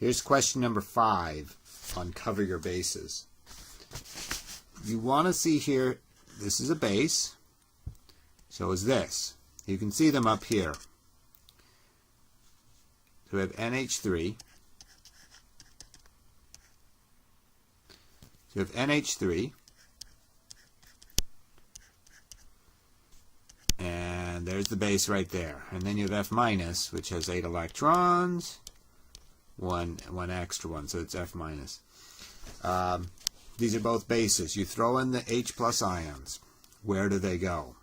Here's question number 5 on cover your bases. You want to see here, this is a base, so is this. You can see them up here. So we have NH3. So you have NH3. And there's the base right there. And then you have F minus, which has 8 electrons. One extra one, so it's F minus. These are both bases. You throw in the H plus ions. Where do they go?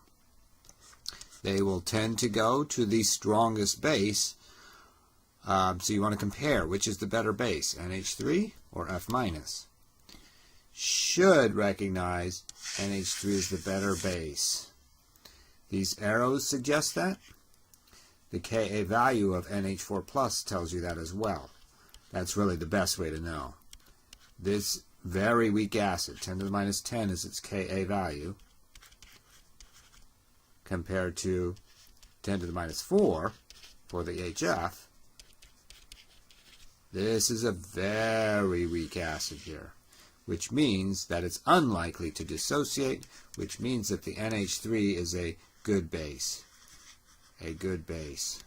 They will tend to go to the strongest base. So you want to compare which is the better base, NH3 or F minus. Should recognize NH3 is the better base. These arrows suggest that. The Ka value of NH4 plus tells you that as well. That's really the best way to know. This very weak acid, 10 to the minus 10 is its Ka value, compared to 10 to the minus 4 for the HF. This is a very weak acid here, which means that it's unlikely to dissociate, which means that the NH3 is a good base. A good base.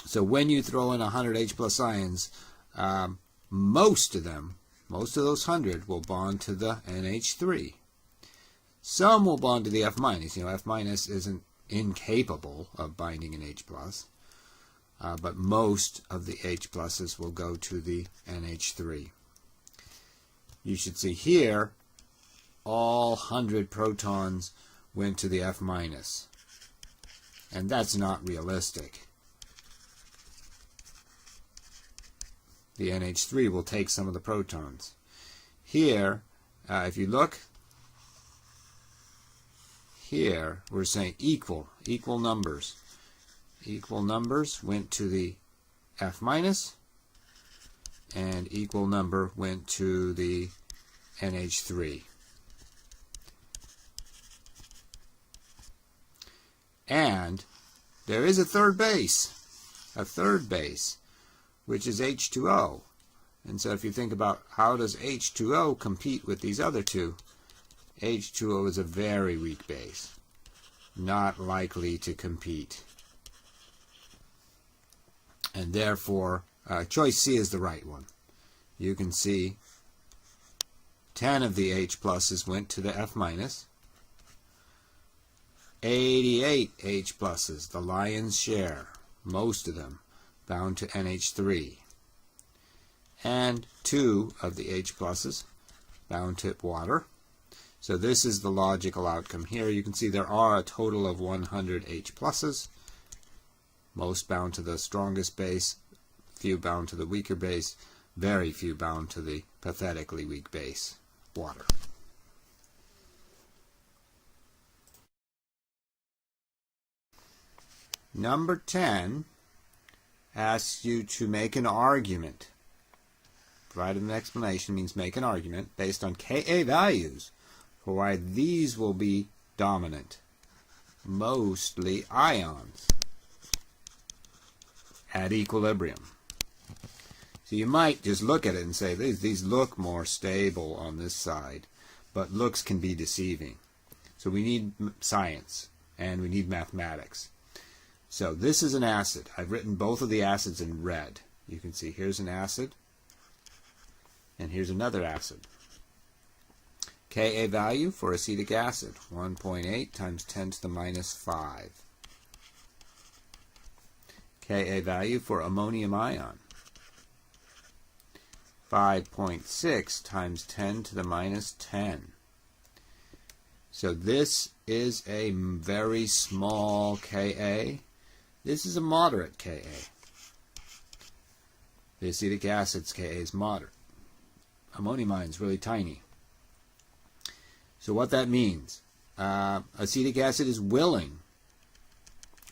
So when you throw in 100 H plus ions, most of those 100 will bond to the NH3. Some will bond to the F minus. F minus isn't incapable of binding an H plus, but most of the H pluses will go to the NH3. You should see here, all 100 protons went to the F minus, and that's not realistic. The NH3 will take some of the protons. Here, if you look, here we're saying equal numbers. Equal numbers went to the F minus, and equal number went to the NH3. And there is a third base, which is H2O. And so if you think about how does H2O compete with these other two, H2O is a very weak base, not likely to compete. And therefore, choice C is the right one. You can see 10 of the H pluses went to the F minus. 88 H pluses, the lion's share, most of them, bound to NH3. And 2 of the H pluses bound to water. So this is the logical outcome here. You can see there are a total of 100 H pluses, most bound to the strongest base, few bound to the weaker base, very few bound to the pathetically weak base, water. Number 10 asks you to make an argument. Provide an explanation means make an argument based on Ka values for why these will be dominant. Mostly ions at equilibrium. So you might just look at it and say, these look more stable on this side, but looks can be deceiving. So we need science, and we need mathematics. So this is an acid. I've written both of the acids in red. You can see here's an acid, and here's another acid. Ka value for acetic acid, 1.8 times 10 to the minus 5. Ka value for ammonium ion, 5.6 times 10 to the minus 10. So this is a very small Ka. This is a moderate Ka. The acetic acid's Ka is moderate. Ammonium ion is really tiny. So what that means, acetic acid is willing,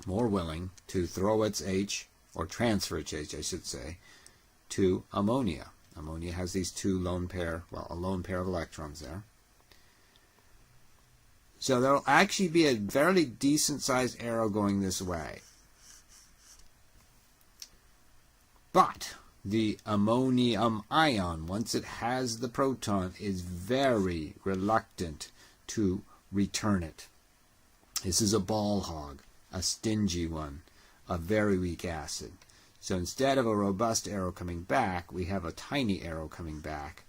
more willing, to throw its H, or transfer its H, I should say, to ammonia. Ammonia has these two lone pair, well, a lone pair of electrons there. So there will actually be a fairly decent sized arrow going this way. But the ammonium ion, once it has the proton, is very reluctant to return it. This is a ball hog, a stingy one, a very weak acid. So instead of a robust arrow coming back, we have a tiny arrow coming back.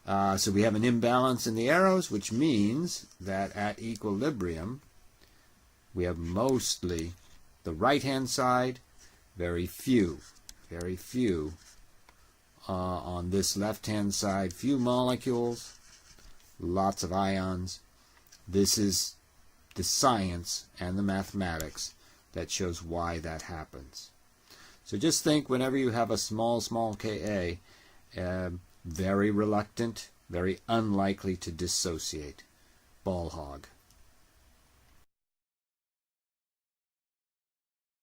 So we have an imbalance in the arrows, which means that at equilibrium, we have mostly the right-hand side, very few on this left-hand side, few molecules, lots of ions. This is the science and the mathematics that shows why that happens. So just think, whenever you have a small Ka, very reluctant, very unlikely to dissociate. Ball hog.